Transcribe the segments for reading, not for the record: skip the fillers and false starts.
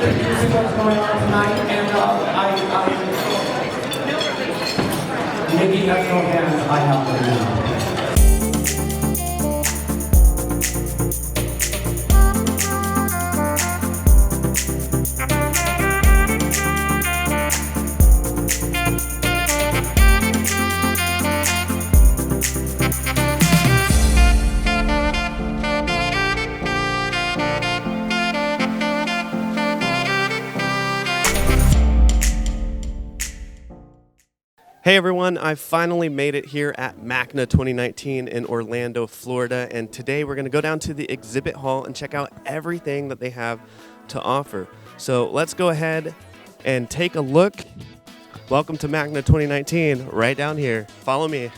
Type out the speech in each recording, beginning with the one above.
introducing what's going on tonight, and Nikki has no hands, I have them now. Hey everyone, I finally made it here at MACNA 2019 in Orlando, Florida, and today we're going to go down to the exhibit hall and check out everything that they have to offer. So let's go ahead and take a look. Welcome to MACNA 2019, right down here. Follow me.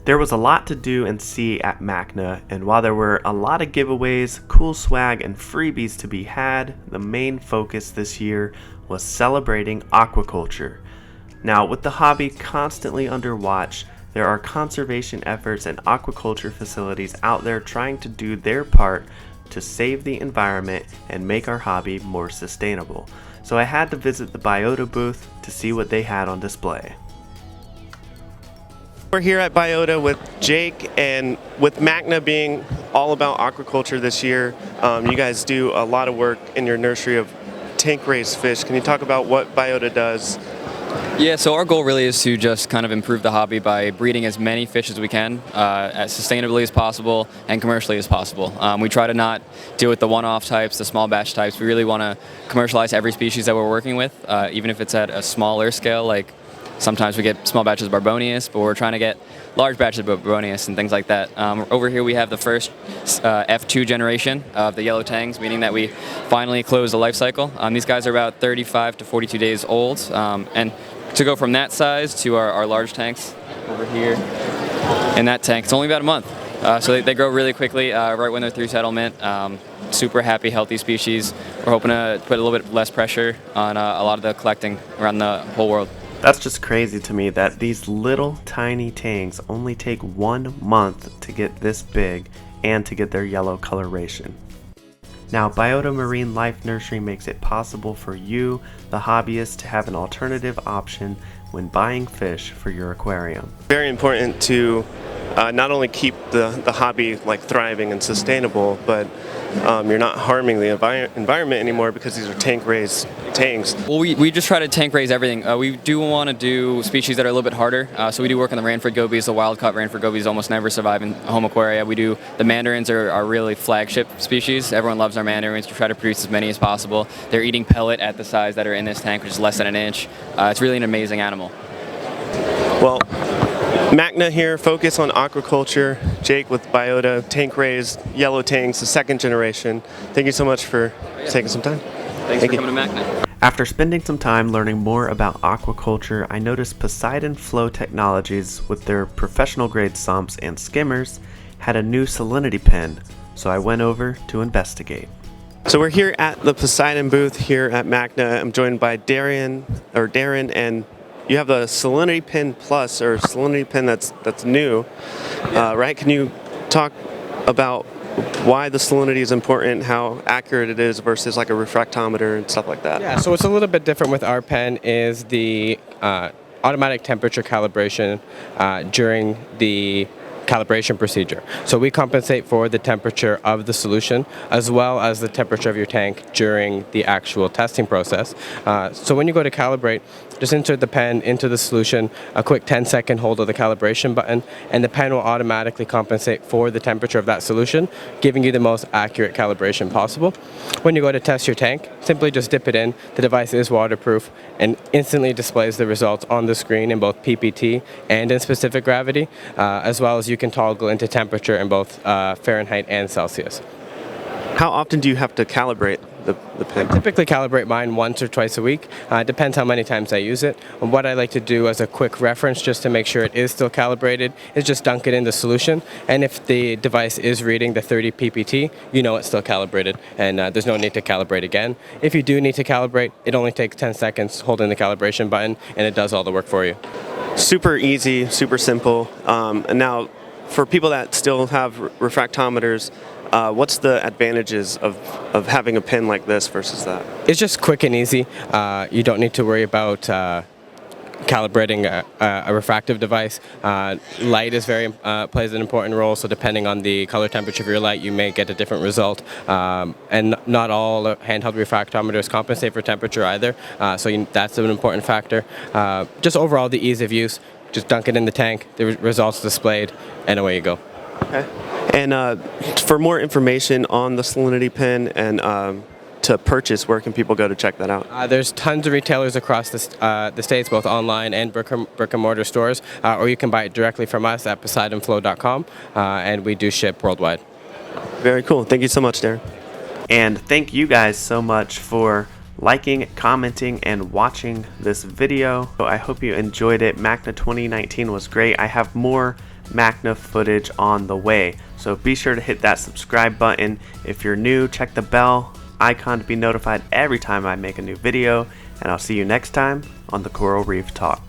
There was a lot to do and see at MACNA, and while there were a lot of giveaways, cool swag, and freebies to be had, the main focus this year was celebrating aquaculture. Now, with the hobby constantly under watch, there are conservation efforts and aquaculture facilities out there trying to do their part to save the environment and make our hobby more sustainable. So I had to visit the Biota booth to see what they had on display. We're here at Biota with Jake, and with MACNA being all about aquaculture this year, you guys do a lot of work in your nursery of tank-raised fish. Can you talk about what Biota does? Yeah, so our goal really is to just kind of improve the hobby by breeding as many fish as we can, as sustainably as possible and commercially as possible. We try to not deal with the one-off types, the small batch types. We really want to commercialize every species that we're working with, even if it's at a smaller scale. Like sometimes we get small batches of Barbonius, but we're trying to get large batches of Barbonius and things like that. Over here we have the first F2 generation of the yellow tangs, meaning that we finally closed the life cycle. These guys are about 35 to 42 days old, and to go from that size to our large tanks over here in that tank, it's only about a month. So they grow really quickly right when they're through settlement. Super happy, healthy species. We're hoping to put a little bit less pressure on a lot of the collecting around the whole world. That's just crazy to me that these little tiny tanks only take 1 month to get this big and to get their yellow coloration. Now, Biota Marine Life Nursery makes it possible for you, the hobbyist, to have an alternative option when buying fish for your aquarium. Very important to not only keep the hobby thriving and sustainable, but you're not harming the environment anymore because these are tank-raised tanks. Well, we just try to tank raise everything. We do want to do species that are a little bit harder. So we do work on the Ranford gobies. The wild-caught Ranford gobies almost never survive in home aquaria. We do the mandarins are really flagship species. Everyone loves our mandarins. We try to produce as many as possible. They're eating pellet at the size that are in this tank, which is less than an inch. It's really an amazing animal. Well, MACNA here, focus on aquaculture. Jake with Biota, tank-raised yellow tanks, the second generation. Thank you so much for taking some time. Thanks for coming to MACNA. After spending some time learning more about aquaculture, I noticed Poseidon Flow Technologies, with their professional grade sumps and skimmers, had a new salinity pen, so I went over to investigate. So we're here at the Poseidon booth here at MACNA. I'm joined by Darren, and you have the Salinity Pen Plus, or Salinity Pen that's new, right? Can you talk about why the salinity is important, how accurate it is versus like a refractometer and stuff like that? Yeah, so what's a little bit different with our pen is the automatic temperature calibration during the calibration procedure. So we compensate for the temperature of the solution as well as the temperature of your tank during the actual testing process. So when you go to calibrate, just insert the pen into the solution, a quick 10-second hold of the calibration button, and the pen will automatically compensate for the temperature of that solution, giving you the most accurate calibration possible. When you go to test your tank, simply just dip it in. The device is waterproof and instantly displays the results on the screen in both PPT and in specific gravity, as well as you can toggle into temperature in both Fahrenheit and Celsius. How often do you have to calibrate the pen? I typically calibrate mine once or twice a week. It depends how many times I use it. And what I like to do as a quick reference, just to make sure it is still calibrated, is just dunk it in the solution. And if the device is reading the 30 ppt, you know it's still calibrated, and there's no need to calibrate again. If you do need to calibrate, it only takes 10 seconds holding the calibration button, and it does all the work for you. Super easy, super simple. And now, for people that still have refractometers, what's the advantages of having a pen like this versus that? It's just quick and easy. You don't need to worry about calibrating a refractive device. Light is plays an important role, so depending on the color temperature of your light, you may get a different result. And not all handheld refractometers compensate for temperature either, so that's an important factor. Just overall, the ease of use. Just dunk it in the tank, the results displayed, and away you go. Okay. And for more information on the Salinity pen and to purchase, where can people go to check that out? There's tons of retailers across the states, both online and brick and mortar stores, or you can buy it directly from us at PoseidonFlow.com, and we do ship worldwide. Very cool. Thank you so much, Darren. And thank you guys so much for liking, commenting, and watching this video. So I hope you enjoyed it. MACNA 2019 was great. I have more MACNA footage on the way, so be sure to hit that subscribe button. If you're new, check the bell icon to be notified every time I make a new video, and I'll see you next time on the Coral Reef Talk.